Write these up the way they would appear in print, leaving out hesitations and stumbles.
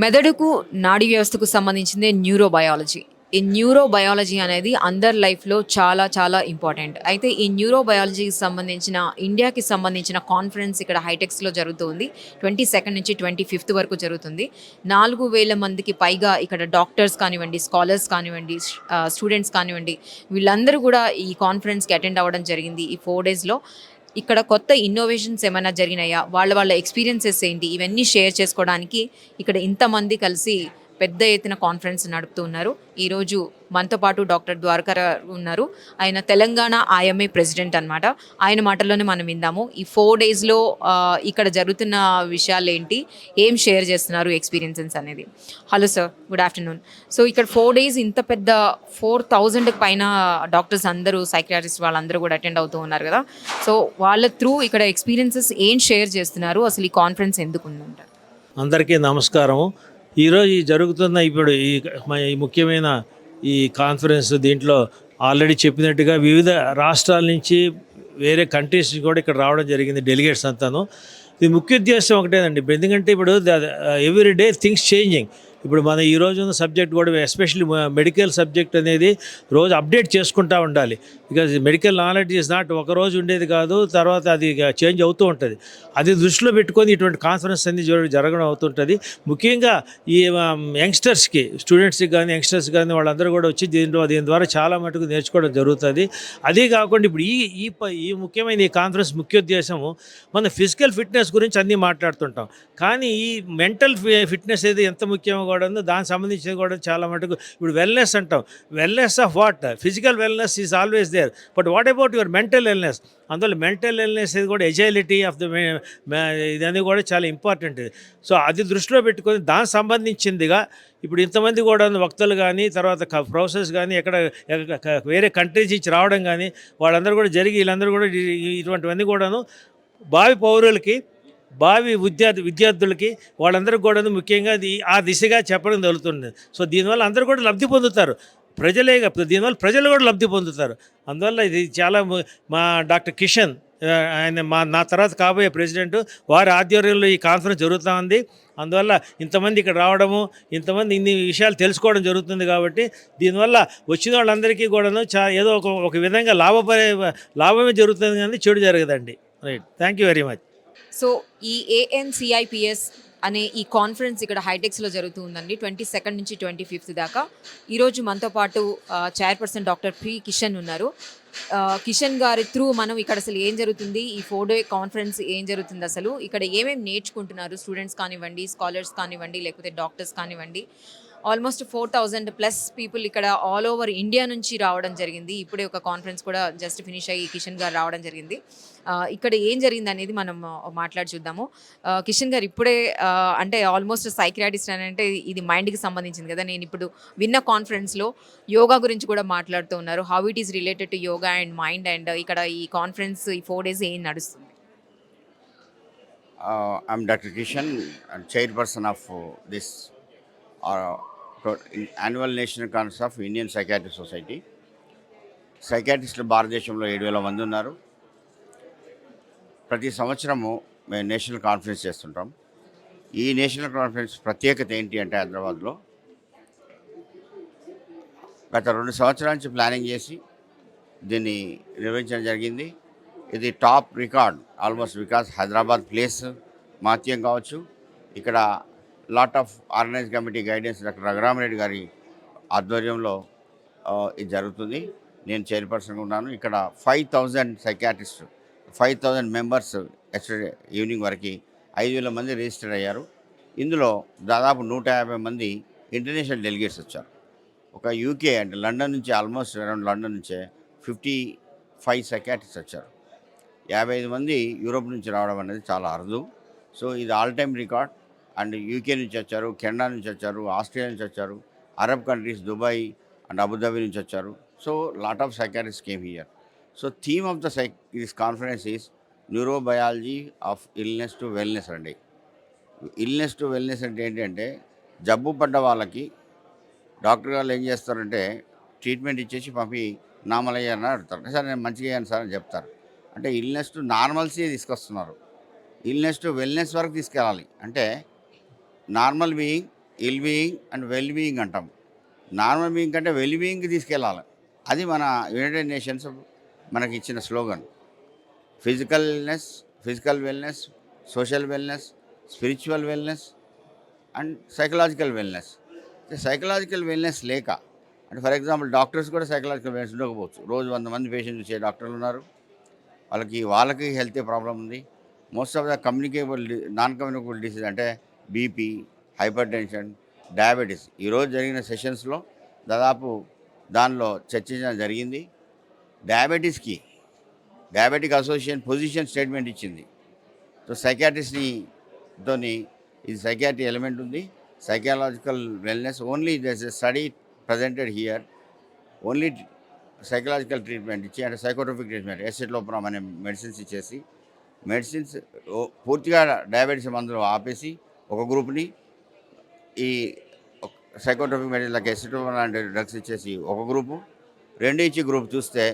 మెదడుకు, నాడీ వ్యవస్థకు సంబంధించిందే న్యూరోబయాలజీ. ఈ న్యూరోబయాలజీ అనేది అందరి లైఫ్‌లో చాలా చాలా ఇంపార్టెంట్. అయితే ఈ న్యూరోబయాలజీకి సంబంధించిన ఇండియాకి సంబంధించిన కాన్ఫరెన్స్ ఇక్కడ హైటెక్స్‌లో జరుగుతుంది. 22 నుంచి 25 వరకు జరుగుతుంది. 4000 మందికి పైగా ఇక్కడ డాక్టర్స్ కానివ్వండి, స్కాలర్స్ కానివ్వండి, స్టూడెంట్స్ కానివ్వండి, వీళ్ళందరూ కూడా ఈ కాన్ఫరెన్స్‌కి అటెండ్ అవ్వడం జరిగింది ఈ 4 డేస్‌లో. ఇక్కడ కొత్త ఇన్నోవేషన్స్ ఏమైనా జరిగినాయా? వాళ్ళ ఎక్స్‌పీరియన్సెస్ ఏంటి? ఇవన్నీ షేర్ చేసుకోవడానికి ఇక్కడ ఇంతమంది కలిసి పెద్ద ఎత్తున కాన్ఫరెన్స్ నడుపుతూ ఉన్నారు. ఈరోజు మనతో పాటు డాక్టర్ ద్వారకా ఉన్నారు. ఆయన తెలంగాణ ఐఎంఏ ప్రెసిడెంట్ అనమాట. ఆయన మాటల్లోనే మనం విందాము. ఈ 4 డేస్‌లో ఇక్కడ జరుగుతున్న విషయాలేంటి? ఏం షేర్ చేస్తున్నారు ఎక్స్‌పీరియన్సెస్ అనేది. Hello sir. Good afternoon. So ఇక్కడ 4 డేస్ ఇంత పెద్ద 4000 పైన డాక్టర్స్ అందరూ, సైకియాట్రిస్ట్ వాళ్ళందరూ కూడా అటెండ్ అవుతూ ఉన్నారు కదా! సో వాళ్ళ త్రూ ఇక్కడ ఎక్స్‌పీరియన్సెస్ ఏం షేర్ చేస్తున్నారు? అసలు ఈ కాన్ఫరెన్స్ ఎందుకుందంటారు? అందరికీ నమస్కారం. ఈరోజు జరుగుతున్న ఇప్పుడు ఈ ముఖ్యమైన ఈ కాన్ఫరెన్స్ దీంట్లో ఆల్రెడీ చెప్పినట్టుగా వివిధ రాష్ట్రాల నుంచి వేరే కంట్రీస్ కూడా ఇక్కడ రావడం జరిగింది, డెలిగేట్స్ అంతాను. ఇది ముఖ్య ఉద్దేశం ఒకటేనండి. ఎందుకంటే ఇప్పుడు ఎవ్రీ డే థింగ్స్ చేంజింగ్. ఇప్పుడు మన ఈ రోజు ఉన్న సబ్జెక్ట్ కూడా ఎస్పెషల్లీ మెడికల్ సబ్జెక్ట్ అనేది రోజు అప్డేట్ చేసుకుంటూ ఉండాలి. Because medical knowledge is not ఒకరోజు ఉండేది కాదు, తర్వాత అది చేంజ్ అవుతూ ఉంటుంది. అది దృష్టిలో పెట్టుకొని ఇటువంటి కాన్ఫరెన్స్ అన్ని జరగడం అవుతుంటుంది. ముఖ్యంగా ఈ యంగ్స్టర్స్కి, స్టూడెంట్స్కి కానీ యంగ్స్టర్స్ కానీ వాళ్ళందరూ కూడా వచ్చి దీని ద్వారా చాలా మటుకు నేర్చుకోవడం జరుగుతుంది. అదే కాకుండా ఇప్పుడు ఈ ముఖ్యమైన ఈ కాన్ఫరెన్స్ ముఖ్య ఉద్దేశము మన ఫిజికల్ ఫిట్నెస్ గురించి అన్నీ మాట్లాడుతుంటాం. కానీ ఈ మెంటల్ ఫిట్నెస్ ఏది ఎంత ముఖ్యమో కూడా ఉందో దానికి సంబంధించి కూడా చాలా మటుకు ఇప్పుడు వెల్నెస్ అంటాం. Wellness of what? Physical wellness is always there, but what about your mental wellness? అందువల్ల మెంటల్ వెల్నెస్ ఇది కూడా ఎజైలిటీ ఆఫ్ ద ఇదన్నీ కూడా చాలా ఇంపార్టెంట్. సో అది దృష్టిలో పెట్టుకొని దానికి సంబంధించిందిగా ఇప్పుడు ఇంతమంది కూడా వక్తలు కానీ, తర్వాత ప్రొఫెసర్స్ కానీ, వేరే కంట్రీస్ నుంచి రావడం కానీ వాళ్ళందరూ కూడా వీళ్ళందరూ కూడా ఇటువంటివన్నీ కూడాను భావి పౌరులకి, భావి విద్యార్థులకి వాళ్ళందరికీ కూడా ముఖ్యంగా ఆ దిశగా చెప్పడం జరుగుతుంది. సో దీనివల్ల అందరూ కూడా లబ్ధి పొందుతారు. దీనివల్ల ప్రజలు కూడా లబ్ధి పొందుతారు. అందువల్ల ఇది చాలా మా డాక్టర్ కిషన్, ఆయన నా తర్వాత కాబోయే ప్రెసిడెంట్, వారి ఆధ్వర్యంలో ఈ కాన్ఫరెన్స్ జరుగుతూ ఉంది. అందువల్ల ఇంతమంది ఇక్కడ రావడము, ఇంతమంది ఇన్ని విషయాలు తెలుసుకోవడం జరుగుతుంది. కాబట్టి దీనివల్ల వచ్చిన వాళ్ళందరికీ కూడాను ఏదో ఒక విధంగా లాభమే జరుగుతుంది, కానీ చెడు జరగదండి. Right. Thank you very much. So ఈ ఏఎన్సిఐపిఎస్ అనే ఈ కాన్ఫరెన్స్ ఇక్కడ హైటెక్స్లో జరుగుతూ ఉందండి 22 నుంచి 25 దాకా. ఈరోజు మనతో పాటు చైర్పర్సన్ డాక్టర్ పి కిషన్ ఉన్నారు. కిషన్ గారి త్రూ మనం ఇక్కడ అసలు ఏం జరుగుతుంది, ఈ 4 డే కాన్ఫరెన్స్ ఏం జరుగుతుంది, అసలు ఇక్కడ ఏమేమి నేర్చుకుంటున్నారు స్టూడెంట్స్ కానివ్వండి, స్కాలర్స్ కానివ్వండి, లేకపోతే డాక్టర్స్ కానివ్వండి. ఆల్మోస్ట్ 4000+ పీపుల్ ఇక్కడ ఆల్ ఓవర్ ఇండియా నుంచి రావడం జరిగింది. ఇప్పుడే ఒక కాన్ఫరెన్స్ కూడా జస్ట్ ఫినిష్ అయ్యి కిషన్ గారు రావడం జరిగింది. ఇక్కడ ఏం జరిగింది అనేది మనం మాట్లాడి చూద్దాము. కిషన్ గారు ఇప్పుడే అంటే ఆల్మోస్ట్ సైకియాట్రిస్ట్ అని అంటే ఇది మైండ్కి సంబంధించింది కదా. నేను ఇప్పుడు విన్న కాన్ఫరెన్స్లో యోగా గురించి కూడా మాట్లాడుతూ ఉన్నారు. How it is related to yoga and mind, and ఇక్కడ ఈ కాన్ఫరెన్స్ ఈ 4 డేస్ ఏం నడుస్తుంది? I'm Dr. Kishan, and chairperson of this annual national conference of Indian Psychiatric Society. సైకాట్రిస్టులు భారతదేశంలో 7,000 మంది ఉన్నారు. ప్రతి సంవత్సరము మేము నేషనల్ కాన్ఫరెన్స్ చేస్తుంటాం. ఈ నేషనల్ కాన్ఫరెన్స్ ప్రత్యేకత ఏంటి అంటే, హైదరాబాద్లో గత 2 సంవత్సరాల నుంచి ప్లానింగ్ చేసి దీన్ని నిర్వహించడం జరిగింది. ఇది top record almost, because Hyderabad place మాత్యం కావచ్చు, ఇక్కడ lot of organize committee guidance doctor Raghuramareddy గారి ఆధ్వర్యంలో ఇది జరుగుతుంది. నేను చైర్పర్సన్గా ఉన్నాను. ఇక్కడ 5,000 సైకాట్రిస్ట్, 5,000 మెంబర్స్ ఎస్టర్డే ఈవినింగ్ వరకు 5,000 మంది రిజిస్టర్ అయ్యారు. ఇందులో దాదాపు 150 మంది ఇంటర్నేషనల్ డెలిగేట్స్ వచ్చారు. ఒక యూకే అంటే లండన్ నుంచి, ఆల్మోస్ట్ అరౌండ్ లండన్ నుంచే 55 సైకాట్రిస్ట్ వచ్చారు. 55 మంది యూరోప్ నుంచి రావడం అనేది చాలా అరుదు. సో ఇది all time record. And UK నుంచి వచ్చారు, కెనడా నుంచి వచ్చారు, ఆస్ట్రేలియా నుంచి వచ్చారు, Arab countries Dubai and Abu Dhabi నుంచి వచ్చారు. So lot of psychiatrist came here. So theme of this conference is neurobiology of illness to wellness అండి. ఇల్నెస్ టు వెల్నెస్ అంటే ఏంటంటే, జబ్బు పడ్డ వాళ్ళకి డాక్టర్ గారు ఏం చేస్తారంటే ట్రీట్మెంట్ ఇచ్చేసి పంపి నార్మల్ అయ్యారని అడుగుతారు. సార్ నేను మంచిగా అయ్యాను సార్ అని చెప్తారు. అంటే ఇల్నెస్ టు నార్మల్సీ తీసుకొస్తున్నారు. ఇల్నెస్ టు వెల్నెస్ వరకు తీసుకెళ్ళాలి. అంటే normal being ill being and well being అంటాం. నార్మల్ బీయింగ్ కంటే వెల్ బీయింగ్కి తీసుకెళ్ళాలి. అది మన యునైటెడ్ నేషన్స్ మనకి ఇచ్చిన slogan. Physical wellness, social wellness, spiritual wellness and psychological wellness. Psychological wellness లేక, అంటే ఫర్ ఎగ్జాంపుల్ డాక్టర్స్ కూడా సైకలాజికల్ వెల్నెస్ ఉండకపోవచ్చు. రోజు 100 మంది పేషెంట్ చూసే డాక్టర్లు ఉన్నారు. వాళ్ళకి హెల్త్ ప్రాబ్లం ఉంది. Most of the non communicable disease అంటే బీపీ, హైపర్ టెన్షన్, డయాబెటీస్. ఈరోజు జరిగిన సెషన్స్లో దాదాపు దానిలో చర్చించడం జరిగింది. డయాబెటిక్ అసోసియేషన్ పొజిషన్ స్టేట్మెంట్ ఇచ్చింది. సో తోని ఇది సైకాట్రీ ఎలిమెంట్ ఉంది. Psychological wellness only there is a study presented here. Only psychological treatment ఇచ్చి, అంటే సైకోట్రోపిక్ ట్రీట్మెంట్, ఎసిట్లోప్రామ్ అనే మెడిసిన్స్ ఇచ్చేసి, పూర్తిగా డయాబెటీస్ మందులు ఆపేసి ఒక గ్రూప్ని, ఈ సైకోట్రోపిక్ మెడిసిన్ లైక్ ఎసిట్లోప్రామ్ లాంటి డ్రగ్స్ ఇచ్చేసి ఒక గ్రూపు, ఇచ్చి గ్రూప్ చూస్తే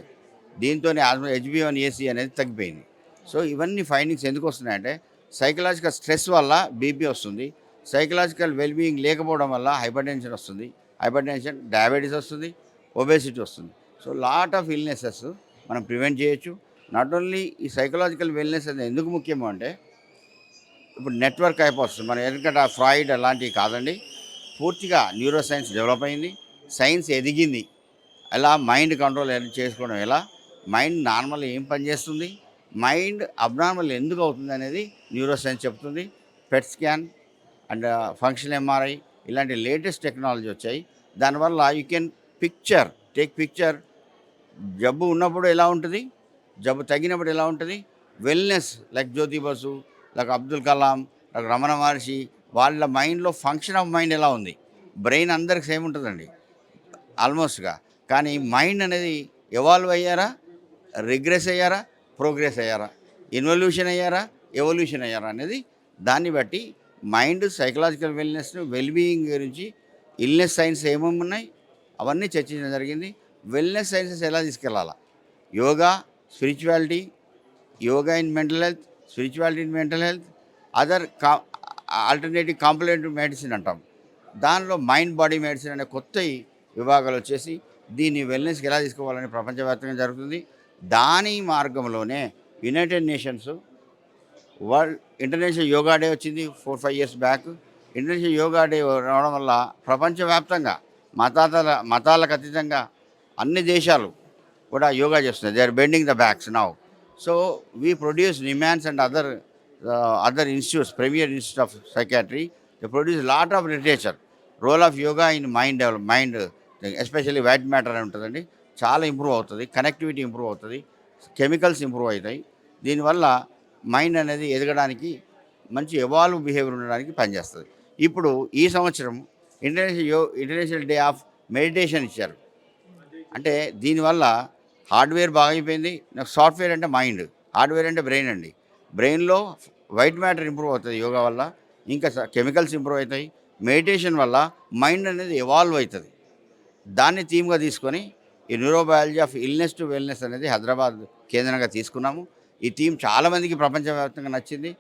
దీంతో HbA1c అనేది తగ్గిపోయింది. సో ఇవన్నీ ఫైండింగ్స్ ఎందుకు వస్తున్నాయంటే సైకలాజికల్ స్ట్రెస్ వల్ల బీపీ వస్తుంది, సైకలాజికల్ వెల్బీయింగ్ లేకపోవడం వల్ల హైపర్ టెన్షన్ వస్తుంది, డయాబెటీస్ వస్తుంది, ఒబేసిటీ వస్తుంది. సో లాట్ ఆఫ్ ఇల్నెసెస్ మనం ప్రివెంట్ చేయొచ్చు. నాట్ ఓన్లీ ఈ సైకలాజికల్ వెల్నెస్ అనేది ఎందుకు ముఖ్యమో అంటే, ఇప్పుడు నెట్వర్క్ అయిపోతుంది. మనం ఎందుకంటే ఫ్రాయిడ్ అలాంటివి కాదండి, పూర్తిగా న్యూరో సైన్స్ డెవలప్ అయింది, సైన్స్ ఎదిగింది. అలా మైండ్ కంట్రోల్ చేసుకోవడం ఎలా, మైండ్ నార్మల్ ఏం పనిచేస్తుంది, మైండ్ అబ్నార్మల్ ఎందుకు అవుతుంది అనేది న్యూరో సైన్స్ చెప్తుంది. PET scan and function MRI ఇలాంటి లేటెస్ట్ టెక్నాలజీ వచ్చాయి. దానివల్ల యూ కెన్ టేక్ పిక్చర్. జబ్బు ఉన్నప్పుడు ఎలా ఉంటుంది, జబ్బు తగ్గినప్పుడు ఎలా ఉంటుంది, wellness like Jyoti Basu, like Abdul Kalam, like Ramana Maharshi, వాళ్ళ మైండ్లో ఫంక్షన్ ఆఫ్ మైండ్ ఎలా ఉంది. బ్రెయిన్ అందరికి సేమ్ ఉంటుందండి ఆల్మోస్ట్గా, కానీ మైండ్ అనేది ఎవాల్వ్ అయ్యారా, రిగ్రెస్ అయ్యారా, ప్రోగ్రెస్ అయ్యారా, ఇన్వల్యూషన్ అయ్యారా, ఎవల్యూషన్ అయ్యారా అనేది దాన్ని బట్టి మైండ్ సైకలాజికల్ వెల్నెస్, వెల్బీయింగ్ గురించి ఇల్నెస్ సైన్స్ ఏమేమి ఉన్నాయి అవన్నీ చర్చించడం జరిగింది. వెల్నెస్ సైన్సెస్ ఎలా తీసుకెళ్ళాలా, yoga in mental health, spirituality in mental health, other alternative complementary medicine అంటాం. దానిలో మైండ్ బాడీ మెడిసిన్ అనే కొత్త విభాగాలు వచ్చేసి దీన్ని వెల్నెస్కి ఎలా తీసుకోవాలని ప్రపంచవ్యాప్తంగా జరుగుతుంది. దాని మార్గంలోనే United nations world international yoga day వచ్చింది 4-5 years back. International yoga day రావడం వల్ల ప్రపంచవ్యాప్తంగా మతాలకు అతీతంగా అన్ని దేశాలు కూడా యోగా చేస్తున్నాయి. They are bending the backs now. So we produce NIMHANS and other institutes, premier institute of psychiatry, they produce lot of literature. Role of yoga in mind especially white matter అని ఉంటుందండి, చాలా ఇంప్రూవ్ అవుతుంది, connectivity improve అవుతుంది, chemicals improve అవుతాయి. దీనివల్ల mind అనేది ఎదగడానికి, మంచి ఎవాల్వ్ బిహేవియర్ ఉండడానికి పనిచేస్తుంది. ఇప్పుడు ఈ సంవత్సరం ఇంటర్నేషనల్ డే ఆఫ్ మెడిటేషన్ ఇచ్చారు. అంటే దీనివల్ల హార్డ్వేర్ బాగా అయిపోయింది. నాకు సాఫ్ట్వేర్ అంటే మైండ్, హార్డ్వేర్ అంటే బ్రెయిన్ అండి. బ్రెయిన్లో వైట్ మ్యాటర్ ఇంప్రూవ్ అవుతుంది యోగా వల్ల, ఇంకా కెమికల్స్ ఇంప్రూవ్ అవుతాయి. మెడిటేషన్ వల్ల మైండ్ అనేది ఎవాల్వ్ అవుతుంది. దాన్ని థీమ్గా తీసుకొని ఈ neurobiology of illness to wellness అనేది హైదరాబాద్ కేంద్రంగా తీసుకున్నాము. ఈ థీమ్ చాలామందికి ప్రపంచవ్యాప్తంగా నచ్చింది.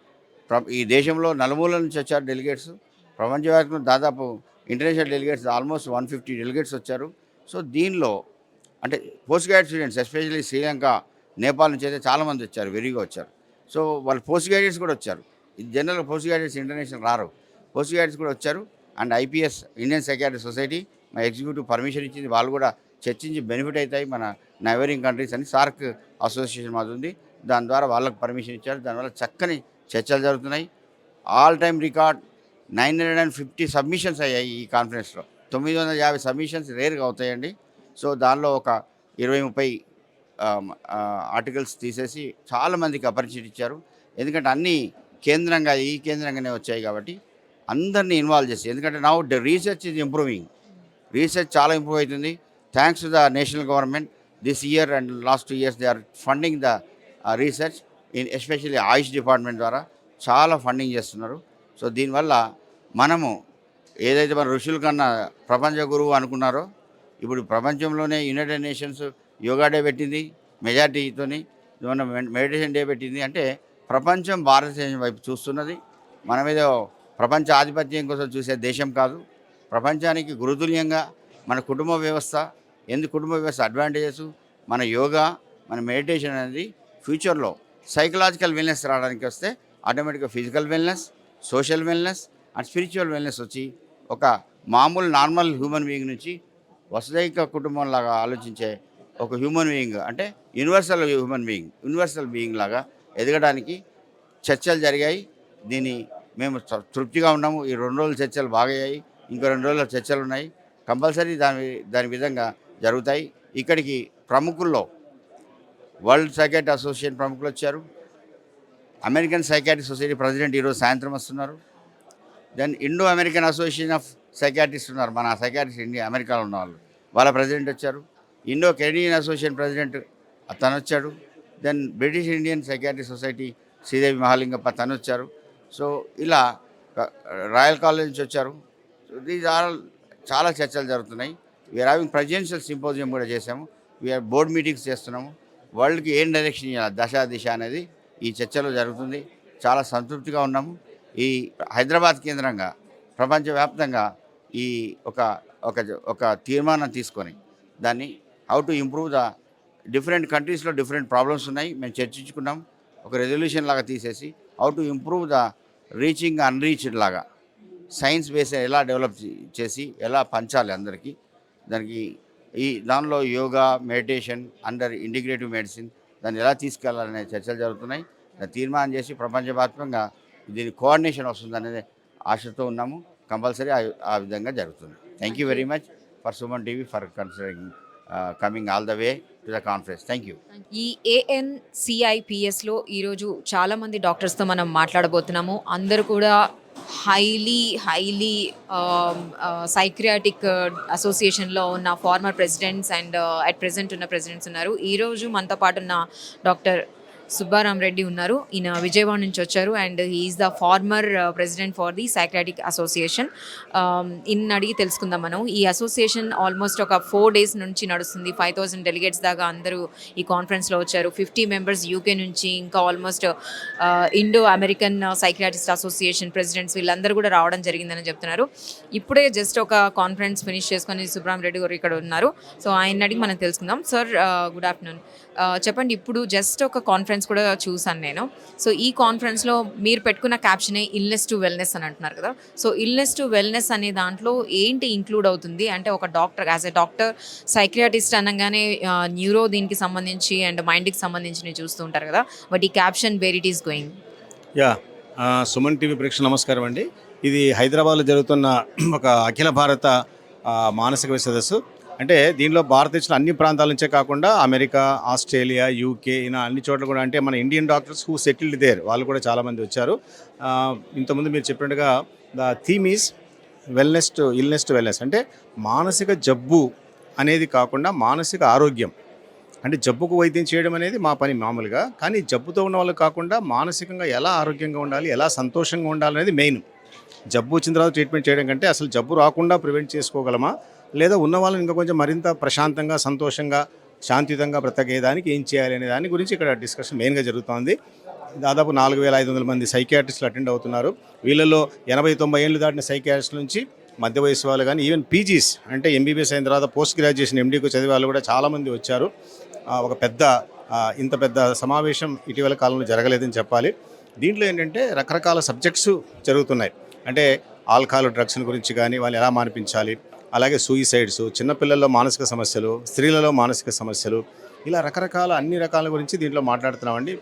ఈ దేశంలో నలుమూలల నుంచి వచ్చారు డెలిగేట్స్. ప్రపంచవ్యాప్తంగా దాదాపు ఇంటర్నేషనల్ డెలిగేట్స్ ఆల్మోస్ట్ 150 డెలిగేట్స్ వచ్చారు. సో దీనిలో అంటే post graduate students, especially Sri Lanka, Nepal నుంచి అయితే చాలామంది వచ్చారు, వెరీగా వచ్చారు. సో వాళ్ళు పోస్ట్ గ్రాడ్యుయేట్స్ కూడా వచ్చారు. జనరల్గా పోస్ట్ గ్రాడ్యుయేట్స్ ఇంటర్నేషనల్ రారు, పోస్ట్ గ్రాడ్యుయేట్స్ కూడా వచ్చారు. And IPS Indian psychiatric society మా ఎగ్జిక్యూటివ్ పర్మిషన్ ఇచ్చింది. వాళ్ళు కూడా చర్చించి బెనిఫిట్ అవుతాయి మన నైబరింగ్ కంట్రీస్ అని సార్క్ అసోసియేషన్ మాది ఉంది, దాని ద్వారా వాళ్ళకు పర్మిషన్ ఇచ్చారు. దానివల్ల చక్కని చర్చలు జరుగుతున్నాయి. ఆల్ టైమ్ రికార్డ్ 950 సబ్మిషన్స్ అయ్యాయి ఈ కాన్ఫరెన్స్లో. 950 సబ్మిషన్స్ రేర్గా అవుతాయండి. సో దానిలో ఒక 20-30 ఆర్టికల్స్ తీసేసి చాలామందికి అపరిచిట్ ఇచ్చారు. ఎందుకంటే అన్నీ కేంద్రంగానే వచ్చాయి కాబట్టి అందరినీ ఇన్వాల్వ్ చేసి, ఎందుకంటే now research is improving, research చాలా ఇంప్రూవ్ అవుతుంది. Thanks to the national government this year and last 2 years they are funding the research especially AYUSH department ద్వారా చాలా ఫండింగ్ చేస్తున్నారు. సో దీనివల్ల మనము ఏదైతే మన ఋషుల కన్నా ప్రపంచ గురువు అనుకున్నారో, ఇప్పుడు ప్రపంచంలోనే యునైటెడ్ నేషన్స్ యోగా డే పెట్టింది మెజార్టీతోని, మన మెడిటేషన్ డే పెట్టింది. అంటే ప్రపంచం భారతదేశం వైపు చూస్తున్నది. మనమేదో ప్రపంచ ఆధిపత్యం కోసం చూసే దేశం కాదు. ప్రపంచానికి గురుతుల్యంగా మన కుటుంబ వ్యవస్థ, కుటుంబ వ్యవస్థ అడ్వాంటేజెస్, మన యోగా, మన మెడిటేషన్ అనేది ఫ్యూచర్లో సైకలాజికల్ వెల్నెస్ రావడానికి వస్తే ఆటోమేటిక్గా physical wellness, social wellness and spiritual wellness వచ్చి ఒక మామూలు నార్మల్ హ్యూమన్ బీయింగ్ నుంచి వసుదైక కుటుంబంలాగా ఆలోచించే ఒక హ్యూమన్ బీయింగ్, అంటే యూనివర్సల్ బీయింగ్ లాగా ఎదగడానికి చర్చలు జరిగాయి. దీన్ని మేము తృప్తిగా ఉన్నాము. ఈ 2 రోజుల చర్చలు బాగయ్యాయి. ఇంకో 2 రోజుల చర్చలు ఉన్నాయి. కంపల్సరీ దాని విధంగా జరుగుతాయి. ఇక్కడికి ప్రముఖుల్లో వరల్డ్ సైకాట్రీ అసోసియేషన్ ప్రముఖులు వచ్చారు. అమెరికన్ సైకాట్రీ సొసైటీ ప్రెసిడెంట్ ఈరోజు సాయంత్రం వస్తున్నారు. Then Indo American association of psychiatrist ఉన్నారు, మన సైకాట్రిస్ట్ అమెరికాలో ఉన్న వాళ్ళు, వాళ్ళ ప్రెసిడెంట్ వచ్చారు. ఇండో కెనడియన్ అసోసియేషన్ ప్రెసిడెంట్ తను వచ్చాడు. Then British Indian psychiatry society Sridevi Mahalingappa తను వచ్చారు. సో ఇలా రాయల్ కాలేజ్ నుంచి వచ్చారు. సో దీస్ ఆర్ చాలా చర్చలు జరుగుతున్నాయి. వీఆర్ హ్యావింగ్ ప్రెసిడెన్షియల్ సింపోజియం కూడా చేసాము. వీఆర్ బోర్డ్ మీటింగ్స్ చేస్తున్నాము. వరల్డ్కి ఏం డైరెక్షన్ ఇవ్వాలి, దిశ అనేది ఈ చర్చలో జరుగుతుంది. చాలా సంతృప్తిగా ఉన్నాము. ఈ హైదరాబాద్ కేంద్రంగా ప్రపంచవ్యాప్తంగా ఈ ఒక తీర్మానం తీసుకొని దాన్ని హౌ టు ఇంప్రూవ్ డిఫరెంట్ కంట్రీస్లో డిఫరెంట్ ప్రాబ్లమ్స్ ఉన్నాయి, మేము చర్చించుకున్నాం. ఒక రెజల్యూషన్ లాగా తీసేసి how to improve reaching unreached లాగా సైన్స్ బేస్ ఎలా డెవలప్ చేసి ఎలా పంచాలి అందరికీ, దానిలో yoga, meditation under integrative medicine దాన్ని ఎలా తీసుకెళ్లాలనే చర్చలు జరుగుతున్నాయి. దాన్ని తీర్మానం చేసి ప్రపంచవ్యాప్తంగా దీని కోఆర్డినేషన్ వస్తుందనేది ఆశతో ఉన్నాము. కంపల్సరీ ఆ విధంగా జరుగుతుంది. Thank you very much for Suman TV for considering coming all the way to the conference. Thank you. ఈ ANCIPSలో ఈరోజు చాలామంది డాక్టర్స్తో మనం మాట్లాడబోతున్నాము. అందరూ కూడా హైలీ సైక్రియాటిక్ అసోసియేషన్లో ఉన్న former presidents and at present ఉన్న ప్రెసిడెంట్స్ ఉన్నారు. ఈరోజు మనతో పాటు ఉన్న డాక్టర్ సుబ్బారాం రెడ్డి ఉన్నారు. ఈయన విజయవాడ నుంచి వచ్చారు and he is the former president for the psychiatric association. ఈయన అడిగి తెలుసుకుందాం మనం. ఈ అసోసియేషన్ ఆల్మోస్ట్ ఒక 4 days నుంచి నడుస్తుంది. 5,000 డెలిగేట్స్ దాకా అందరూ ఈ కాన్ఫరెన్స్లో వచ్చారు. 50 members UK నుంచి, ఇంకా almost Indo American psychiatrist association presidents వీళ్ళందరూ కూడా రావడం జరిగిందని చెప్తున్నారు. ఇప్పుడే జస్ట్ ఒక కాన్ఫరెన్స్ ఫినిష్ చేసుకొని సుబ్రహ్మ రెడ్డి గారు ఇక్కడ ఉన్నారు. సో ఆయన అడిగి మనం తెలుసుకుందాం. Sir good afternoon. చెప్పండి, ఇప్పుడు జస్ట్ ఒక కాన్ఫరెన్స్ కూడా చూసాను నేను. సో ఈ కాన్ఫరెన్స్లో మీరు పెట్టుకున్న క్యాప్షనే ఇల్నెస్ టు వెల్నెస్ అని అంటున్నారు కదా. సో ఇల్నెస్ టు వెల్నెస్ అనే దాంట్లో ఏంటి ఇంక్లూడ్ అవుతుంది అంటే, ఒక doctor as a doctor psychiatrist అనగానే న్యూరో దీనికి సంబంధించి అండ్ మైండ్కి సంబంధించి చూస్తూ ఉంటారు కదా, బట్ ఈ caption where it is going. Suman TV ప్రేక్షకులు నమస్కారం అండి. ఇది హైదరాబాద్లో జరుగుతున్న ఒక అఖిల భారత మానసిక సదస్సు. అంటే దీనిలో భారతదేశంలో అన్ని ప్రాంతాల నుంచే కాకుండా అమెరికా, ఆస్ట్రేలియా, UK ఇలా అన్ని చోట్ల కూడా, అంటే మన Indian doctors who settled there వాళ్ళు కూడా చాలామంది వచ్చారు. ఇంతకుముందు మీరు చెప్పినట్టుగా the theme is illness to wellness. అంటే మానసిక జబ్బు అనేది కాకుండా మానసిక ఆరోగ్యం. అంటే జబ్బుకు వైద్యం చేయడం అనేది మా పని మామూలుగా, కానీ జబ్బుతో ఉన్న వాళ్ళు కాకుండా మానసికంగా ఎలా ఆరోగ్యంగా ఉండాలి, ఎలా సంతోషంగా ఉండాలి అనేది మెయిన్. జబ్బు వచ్చిన తర్వాత ట్రీట్మెంట్ చేయడం కంటే అసలు జబ్బు రాకుండా ప్రివెంట్ చేసుకోగలమా, లేదా ఉన్న వాళ్ళని ఇంకా కొంచెం మరింత ప్రశాంతంగా, సంతోషంగా, శాంతియుతంగా బ్రతకేదానికి ఏం చేయాలి అనే దాని గురించి ఇక్కడ డిస్కషన్ మెయిన్గా జరుగుతోంది. దాదాపు 4,500 మంది సైకియాట్రిస్టులు అటెండ్ అవుతున్నారు. వీళ్ళలో 80-90 ఏళ్ళు దాటిన సైకియాట్రిస్టుల నుంచి మధ్య వయసు వాళ్ళు కానీ, ఈవెన్ పీజీస్ అంటే MBBS అయిన తర్వాత పోస్ట్ గ్రాడ్యుయేషన్ MDకు చదివే వాళ్ళు కూడా చాలామంది వచ్చారు. ఒక ఇంత పెద్ద సమావేశం ఇటీవల కాలంలో జరగలేదని చెప్పాలి. దీంట్లో ఏంటంటే రకరకాల సబ్జెక్ట్స్ జరుగుతున్నాయి. అంటే ఆల్కహాల్, డ్రగ్స్ గురించి కానీ వాళ్ళు ఎలా మానిపించాలి, అలాగే సూయిసైడ్స్, చిన్నపిల్లల్లో మానసిక సమస్యలు, స్త్రీలలో మానసిక సమస్యలు, ఇలా అన్ని రకాల గురించి దీంట్లో మాట్లాడుతున్నామండి.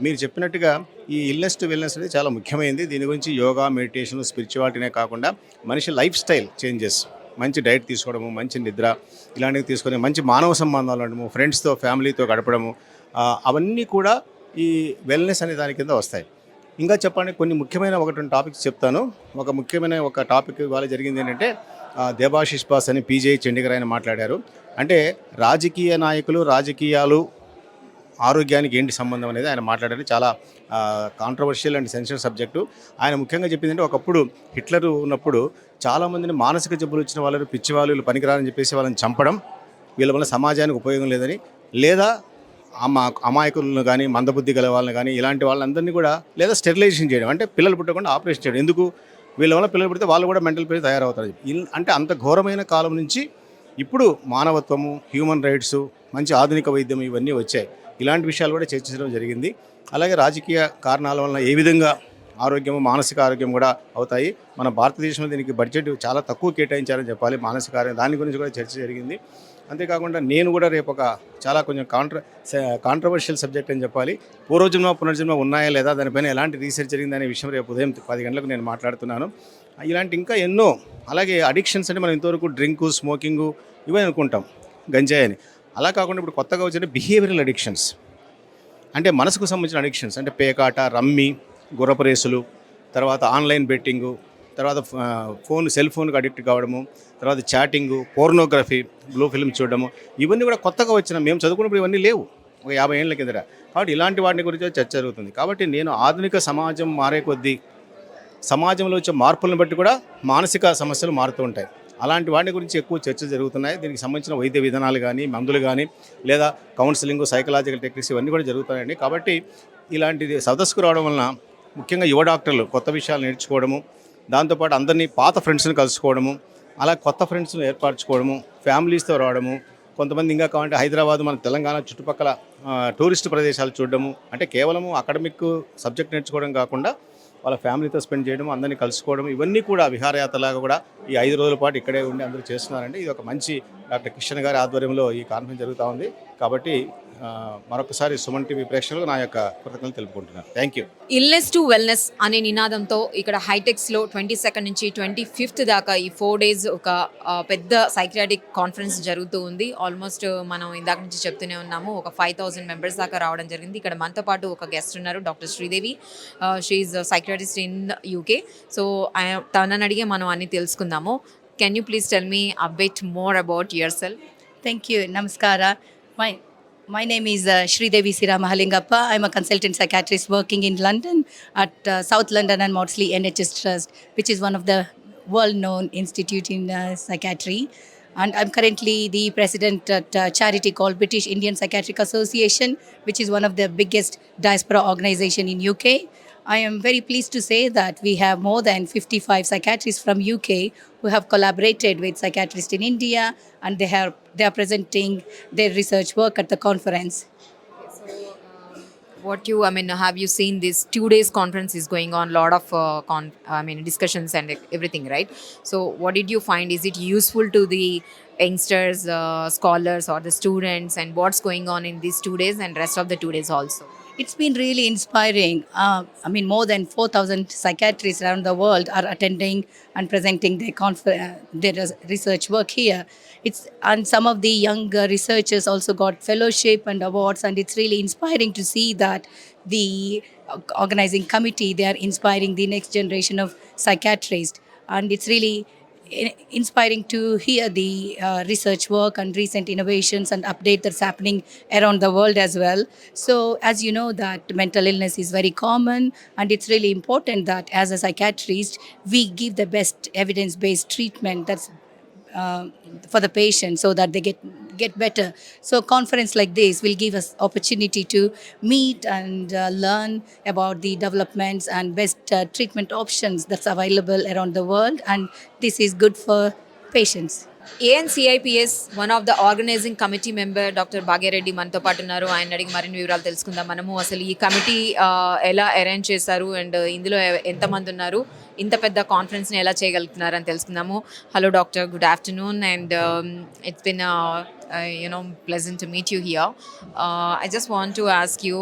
మీరు చెప్పినట్టుగా ఈ ఇల్నెస్ టు వెల్నెస్ అనేది చాలా ముఖ్యమైనది. దీని గురించి యోగా, మెడిటేషన్, స్పిరిచువాలిటీనే కాకుండా మనిషి లైఫ్ స్టైల్ చేంజెస్, మంచి డైట్ తీసుకోవడము, మంచి నిద్ర ఇలాంటివి తీసుకొని మంచి మానవ సంబంధాలు ఉండడము, ఫ్రెండ్స్తో, ఫ్యామిలీతో గడపడము, అవన్నీ కూడా ఈ వెల్నెస్ అనే దాని కింద వస్తాయి. ఇంకా చెప్పండి, కొన్ని ముఖ్యమైన 2 టాపిక్స్ చెప్తాను. ఒక టాపిక్ ఇవాళ జరిగింది ఏంటంటే, దేబాశిష్ బాస్ అని PGI చండీగఢ్ ఆయన మాట్లాడారు. అంటే రాజకీయ నాయకులు, రాజకీయాలు, ఆరోగ్యానికి ఏంటి సంబంధం అనేది ఆయన మాట్లాడారు. చాలా కాంట్రవర్షియల్ అండ్ సెన్సిటివ్ సబ్జెక్టు. ఆయన ముఖ్యంగా చెప్పిందంటే, ఒకప్పుడు హిట్లర్ ఉన్నప్పుడు చాలామందిని మానసిక జబ్బులు వచ్చిన వాళ్ళు, పిచ్చివాళ్ళు, వీళ్ళు పనికిరాలని చెప్పేసి వాళ్ళని చంపడం, వీళ్ళ వల్ల సమాజానికి ఉపయోగం లేదని, లేదా అమాయకులను కానీ, మందబుద్ధి గల వాళ్ళని కానీ, ఇలాంటి వాళ్ళందరినీ కూడా లేదా స్టెరిలైజేషన్ చేయడం, అంటే పిల్లలు పుట్టకుండా ఆపరేషన్ చేయడం. ఎందుకు వీళ్ళ వల్ల పిల్లలు పుడితే వాళ్ళు కూడా మెంటల్ పేరు తయారవుతారు. అంటే అంత ఘోరమైన కాలం నుంచి ఇప్పుడు మానవత్వము, హ్యూమన్ రైట్స్, మంచి ఆధునిక వైద్యం ఇవన్నీ వచ్చాయి. ఇలాంటి విషయాలు కూడా చర్చించడం జరిగింది. అలాగే రాజకీయ కారణాల వలన ఏ విధంగా ఆరోగ్యము, మానసిక ఆరోగ్యం కూడా అవుతాయి. మన భారతదేశంలో దీనికి బడ్జెట్ చాలా తక్కువ కేటాయించారని చెప్పాలి. మానసిక ఆరోగ్యం దాని గురించి కూడా చర్చ జరిగింది. అంతేకాకుండా నేను కూడా రేపు ఒక చాలా కొంచెం కాంట్రవర్షియల్ సబ్జెక్ట్ అని చెప్పాలి. పూర్వజన్మ పునర్జన్మ ఉన్నాయా లేదా, దానిపైన ఎలాంటి రీసెర్చ్ జరిగిందనే విషయం రేపు ఉదయం 10 గంటలకు నేను మాట్లాడుతున్నాను. ఇలాంటి ఇంకా ఎన్నో, అలాగే అడిక్షన్స్ అంటే మనం ఇంతవరకు డ్రింకు, స్మోకింగు ఇవే అనుకుంటాం, గంజాయి అని. అలా కాకుండా ఇప్పుడు కొత్తగా వచ్చిన బిహేవియరల్ అడిక్షన్స్, అంటే మనసుకు సంబంధించిన అడిక్షన్స్, అంటే పేకాట, రమ్మి, గుర్రపు రేసులు, తర్వాత ఆన్లైన్ బెట్టింగు, తర్వాత సెల్ ఫోన్కి అడిక్ట్ కావడము, తర్వాత చాటింగు, పోర్నోగ్రఫీ, బ్లూ ఫిల్మ్ చూడడము, ఇవన్నీ కూడా కొత్తగా వచ్చిన, మేము చదువుకున్నప్పుడు ఇవన్నీ లేవు ఒక 50 ఏళ్ళ కిందట. కాబట్టి ఇలాంటి వాటి గురించి చర్చ జరుగుతుంది. కాబట్టి నేను ఆధునిక సమాజం మారే కొద్దీ సమాజంలో వచ్చే మార్పులను బట్టి కూడా మానసిక సమస్యలు మారుతూ ఉంటాయి. అలాంటి వాటి గురించి ఎక్కువ చర్చ జరుగుతున్నాయి. దీనికి సంబంధించిన వైద్య విధానాలు కానీ, మందులు కానీ, లేదా కౌన్సిలింగ్, సైకలాజికల్ టెక్నిక్స్ ఇవన్నీ కూడా జరుగుతున్నాయండి. కాబట్టి ఇలాంటిది సదస్సుకు రావడం వలన ముఖ్యంగా యువ డాక్టర్లు కొత్త విషయాలు నేర్చుకోవడము, దాంతోపాటు అందరినీ పాత ఫ్రెండ్స్ని కలుసుకోవడము, అలా కొత్త ఫ్రెండ్స్ని ఏర్పరచుకోవడము, ఫ్యామిలీస్తో రావడము, కొంతమంది ఇంకా కావాలంటే హైదరాబాద్, మన తెలంగాణ చుట్టుపక్కల టూరిస్ట్ ప్రదేశాలు చూడడము, అంటే కేవలము అకాడమిక్ సబ్జెక్ట్ నేర్చుకోవడం కాకుండా వాళ్ళ ఫ్యామిలీతో స్పెండ్ చేయడం, అందరినీ కలుసుకోవడం, ఇవన్నీ కూడా విహారయాత్రలాగా కూడా ఈ 5 రోజుల పాటు ఇక్కడే ఉండి అందరూ చేస్తున్నారండి. ఇది ఒక మంచి డాక్టర్ కిషన్ గారి ఆధ్వర్యంలో ఈ కాన్ఫరెన్స్ జరుగుతూ ఉంది. కాబట్టి మరొకసారి సుమన్ టీవీ ప్రేక్షకులకు నా యొక్క కృతజ్ఞతలు తెలుపుకుంటున్నాను. Thank you. Illness to wellness అనే నినాదంతో ఇక్కడ హైటెక్స్లో 22 నుంచి 25 దాకా ఈ 4 days ఒక పెద్ద సైకియాట్రిక్ కాన్ఫరెన్స్ జరుగుతూ ఉంది. ఆల్మోస్ట్ మనం ఇందాక నుంచి చెప్తూనే ఉన్నాము, ఒక 5000 మెంబర్స్ దాకా రావడం జరిగింది. ఇక్కడ మనతో పాటు ఒక గెస్ట్ ఉన్నారు, doctor Sridevi. She is psychiatrist in UK. So తనని అడిగే మనం అన్ని తెలుసుకుందాము. Can you please tell me a bit more about your self? Thank you. Namaskara. My name is Sridevi Sira Mahalingappa. I'm a consultant psychiatrist working in London at South London and Maudsley NHS Trust, which is one of the world-known institute in psychiatry. And I'm currently the president at a charity called British Indian Psychiatric Association, which is one of the biggest diaspora organization in UK. I am very pleased to say that we have more than 55 psychiatrists from UK who have collaborated with psychiatrists in India, and they are presenting their research work at the conference. Have you seen this 2 days conference is going on, lot of discussions and everything, right? So what did you find? Is it useful to the youngsters, scholars or the students, and what's going on in these 2 days and rest of the 2 days also? It's been really inspiring. More than 4,000 psychiatrists around the world are attending and presenting their research work here. And some of the young researchers also got fellowship and awards, and it's really inspiring to see that the organizing committee, they are inspiring the next generation of psychiatrists, and it's really inspiring to hear the research work and recent innovations and update that's happening around the world as well. So as you know that mental illness is very common, and it's really important that as a psychiatrist we give the best evidence-based treatment that's for the patient so that they get better. So conference like this will give us opportunity to meet and learn about the developments and best treatment options that's available around the world, and this is good for patients. ANCIPS one of the organizing committee member doctor Bhagyareddy మనతో పాటు ఉన్నారు. ఆయన అడిగి మరిన్ని వివరాలు తెలుసుకుందాం మనము. అసలు ఈ కమిటీ ఎలా అరేంజ్ చేశారు అండ్ ఇందులో ఎంతమంది ఉన్నారు, ఇంత పెద్ద కాన్ఫరెన్స్ని ఎలా చేయగలుగుతున్నారు అని తెలుసుకుందాము. Hello doctor, good afternoon, and it's been pleasant to meet you here. I just want to ask you,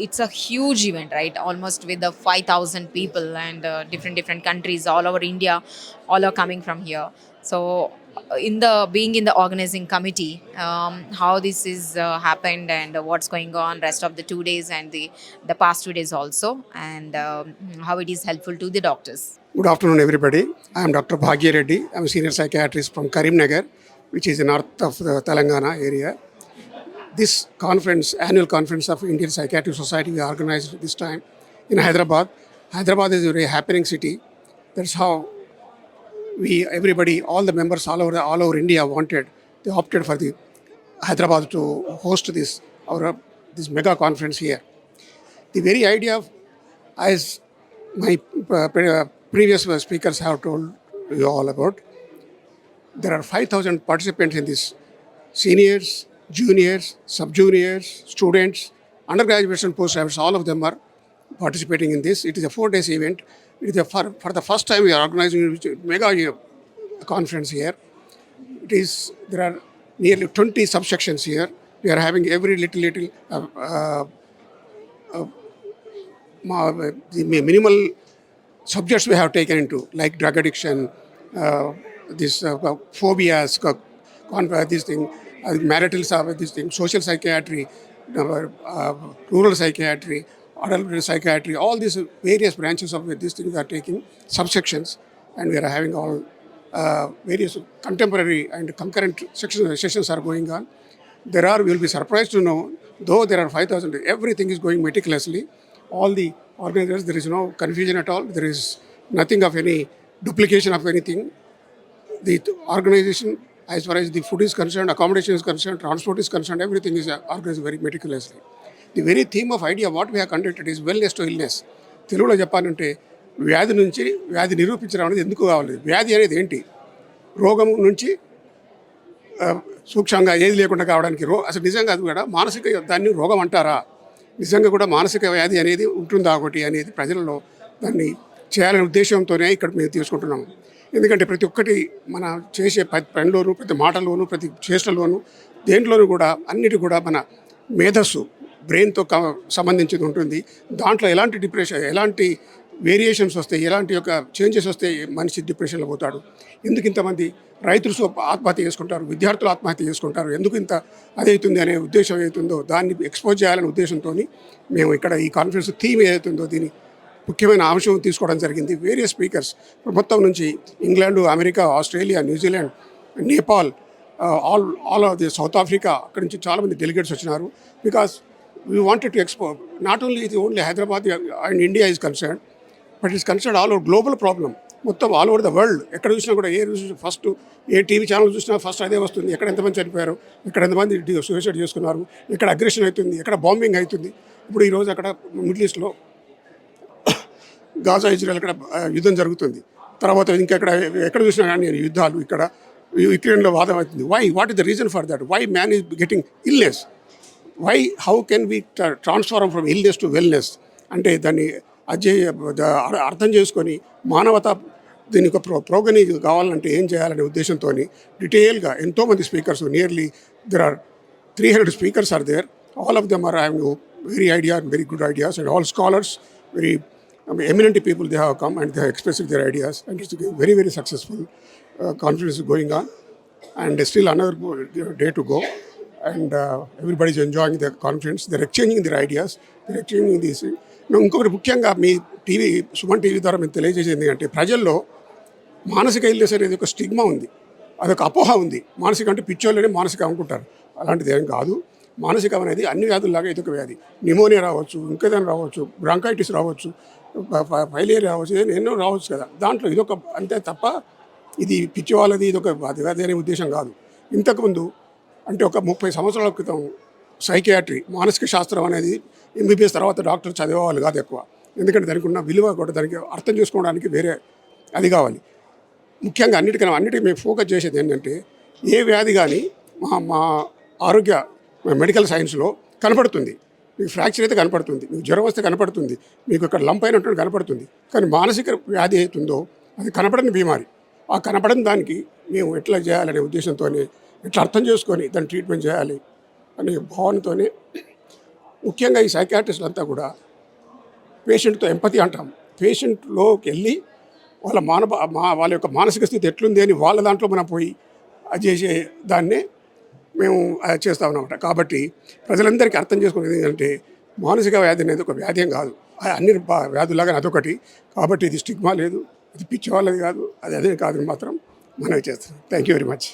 it's a huge event, right? Almost with the 5,000 people and different countries all over India, all are coming from here. So being in the organizing committee, how this is happened and what's going on rest of the 2 days and the past 2 days also, and how it is helpful to the doctors. Good afternoon, everybody. I am Dr. Bhagya Reddy. I am a senior psychiatrist from Karimnagar, which is north of the Telangana area. This conference, annual conference of Indian Psychiatric Society, we organized this time in Hyderabad. Hyderabad is a very happening city. That's how everybody, all the members all over India they opted for the Hyderabad to host this mega conference here. The very idea of, as my previous speakers have told you all about. There are 5,000 participants in this: seniors, juniors, sub-juniors, students, undergraduates and postgraduates, all of them are participating in this. It is a 4 days event. It is for the first time we are organizing a mega conference here. There are nearly 20 subsections here. We are having every little the minimal subjects we have taken into, like drug addiction, this phobias, this thing, marital this thing, social psychiatry, rural psychiatry, adult psychiatry, all these various branches of these things are taking subsections, and we are having all various contemporary and concurrent sessions are going on. You'll be surprised to know, though there are 5,000, everything is going meticulously. All the organizers, there is no confusion at all. There is nothing of any duplication of anything. The organization, as far as the food is concerned, accommodation is concerned, transport is concerned, everything is organized very meticulously. The very theme of idea what we have conducted is wellness to illness. తెలుగులో చెప్పాలంటే వ్యాధి నుంచి వ్యాధి నిరూపించడం అనేది ఎందుకు కావాలి? వ్యాధి అనేది ఏంటి? రోగం నుంచి సూక్ష్మంగా ఏది లేకుండా కావడానికి అసలు నిజంగా అది కూడా మానసిక దాన్ని రోగం అంటారా? నిజంగా కూడా మానసిక వ్యాధి అనేది ఉంటుందా ఒకటి అనేది ప్రజలలో దాన్ని చేయాలనే ఉద్దేశంతోనే ఇక్కడ మేము తీసుకుంటున్నాము. ఎందుకంటే ప్రతి ఒక్కటి మన చేసే పనిలోనూ, ప్రతి మాటలోనూ, ప్రతి చేష్టలోనూ, దేంట్లోనూ కూడా అన్నిటి కూడా మన మేధస్సు బ్రెయిన్తో సంబంధించింది ఉంటుంది. దాంట్లో ఎలాంటి డిప్రెషన్, ఎలాంటి వేరియేషన్స్ వస్తాయి, ఎలాంటి యొక్క చేంజెస్ వస్తే మనిషి డిప్రెషన్లో పోతాడు, ఎందుకు ఇంతమంది రైతులు ఆత్మహత్య చేసుకుంటారు, విద్యార్థులు ఆత్మహత్య చేసుకుంటారు, ఎందుకు ఇంత అదవుతుంది అనే ఉద్దేశం ఏదైతుందో దాన్ని ఎక్స్పోజ్ చేయాలనే ఉద్దేశంతో మేము ఇక్కడ ఈ కాన్ఫరెన్స్ థీమ్ ఏదైతుందో దీని ముఖ్యమైన అంశం తీసుకోవడం జరిగింది. వేరియస్ స్పీకర్స్ మొత్తం నుంచి England, America, Australia, New Zealand, Nepal, all of the south Africa, అక్కడి నుంచి చాలామంది డెలిగేట్స్ వచ్చినారు. Because we wanted to expose not only Hyderabad and India is concern, but is concern all over global problem. మొత్తం ఆల్ ఓవర్ ద వరల్డ్ ఎక్కడ చూసినా కూడా first ఏ TV channel చూసినా first అదే వస్తుంది. ఎక్కడ ఎంతమంది చనిపోయారు, ఎక్కడ ఎంతమంది సూసైడ్ చేసుకున్నారు, ఎక్కడ అగ్రెషన్ అవుతుంది, ఎక్కడ బాంబింగ్ అవుతుంది. ఇప్పుడు ఈరోజు అక్కడ మిడిల్ ఈస్ట్లో గాజా, ఇజ్రాయెల్ అక్కడ యుద్ధం జరుగుతుంది. తర్వాత ఇంకా ఎక్కడ చూసినా కానీ యుద్ధాలు, ఇక్కడ యుక్రెయిన్లో వాదం అవుతుంది. What is the reason for that? Why man is getting illness? How can we transform from illness to wellness? అంటే దాన్ని అర్థం చేసుకొని మానవత దీని ఒక ప్రోగని కావాలంటే ఏం చేయాలనే ఉద్దేశంతో డీటెయిల్గా ఎంతోమంది speakers, nearly there are 300 speakers are there. All of them are having very good ideas, and all scholars, very eminent people, they have come and they have expressed their ideas, and it's a very, very successful conference going on, and still another day to go, and everybody is enjoying the conference. They're exchanging their ideas, they're exchanging these. ఇంకొకటి ముఖ్యంగా మీ Suman TV ద్వారా మేము తెలియజేసేది ఏంటంటే, ప్రజల్లో మానసిక illness అనేది ఒక స్టిగ్మా ఉంది, అదొక అపోహ ఉంది. మానసిక అంటే పిచ్చోళ్ళనే మానసిక అనుకుంటారు. అలాంటిది ఏం కాదు. మానసికం అనేది అన్ని వ్యాధుల్లాగా ఇది ఒక వ్యాధి. న్యూమోనియా రావచ్చు, ఇంకేదైనా రావచ్చు, బ్రాంకైటిస్ రావచ్చు, ఫైలేరియా రావచ్చు, ఎన్నో రావచ్చు కదా. దాంట్లో ఇదొక అంతే తప్ప ఇది పిచ్చి వాళ్ళది ఇదొక వ్యాధి అనే ఉద్దేశం కాదు. ఇంతకుముందు అంటే ఒక 30 సంవత్సరాల క్రితం సైకియాట్రీ, మానసిక శాస్త్రం అనేది ఎంబీబీఎస్ తర్వాత డాక్టర్ చదివేవాళ్ళు కాదు ఎక్కువ. ఎందుకంటే దానికి ఉన్న విలువ కూడా, దానికి అర్థం చేసుకోవడానికి వేరే అది కావాలి. ముఖ్యంగా అన్నిటికీ మేము ఫోకస్ చేసేది ఏంటంటే, ఏ వ్యాధి కానీ మా ఆరోగ్య మెడికల్ సైన్స్లో కనపడుతుంది. మీకు ఫ్రాక్చర్ అయితే కనపడుతుంది, మీకు జ్వరం వస్తే కనపడుతుంది, మీకు ఇక్కడ లంప్ అయినట్టు కనపడుతుంది. కానీ మానసిక వ్యాధి అవుతుందో అది కనపడని బీమారి. ఆ కనపడని దానికి మేము ఎట్లా చేయాలనే ఉద్దేశంతోనే, ఎట్లా అర్థం చేసుకొని దాన్ని ట్రీట్మెంట్ చేయాలి అనే భావనతోనే ముఖ్యంగా ఈ సైకియాట్రిస్టులు అంతా కూడా పేషెంట్తో ఎంపతి అంటాం. పేషెంట్లోకి వెళ్ళి వాళ్ళ యొక్క మానసిక స్థితి ఎట్లుంది అని వాళ్ళ దాంట్లో మనం పోయి అది చేసే దాన్నే మేము చేస్తా ఉన్నమాట. కాబట్టి ప్రజలందరికీ అర్థం చేసుకునేది ఏంటంటే, మానసిక వ్యాధి అనేది ఒక వ్యాధి కాదు, అన్ని వ్యాధులాగా అదొకటి. కాబట్టి ఇది స్టిగ్మా లేదు, ఇది పిచ్చి వాళ్ళది కాదు, అది అదే కాదని మాత్రం మనవి చేస్తాం. Thank you very much.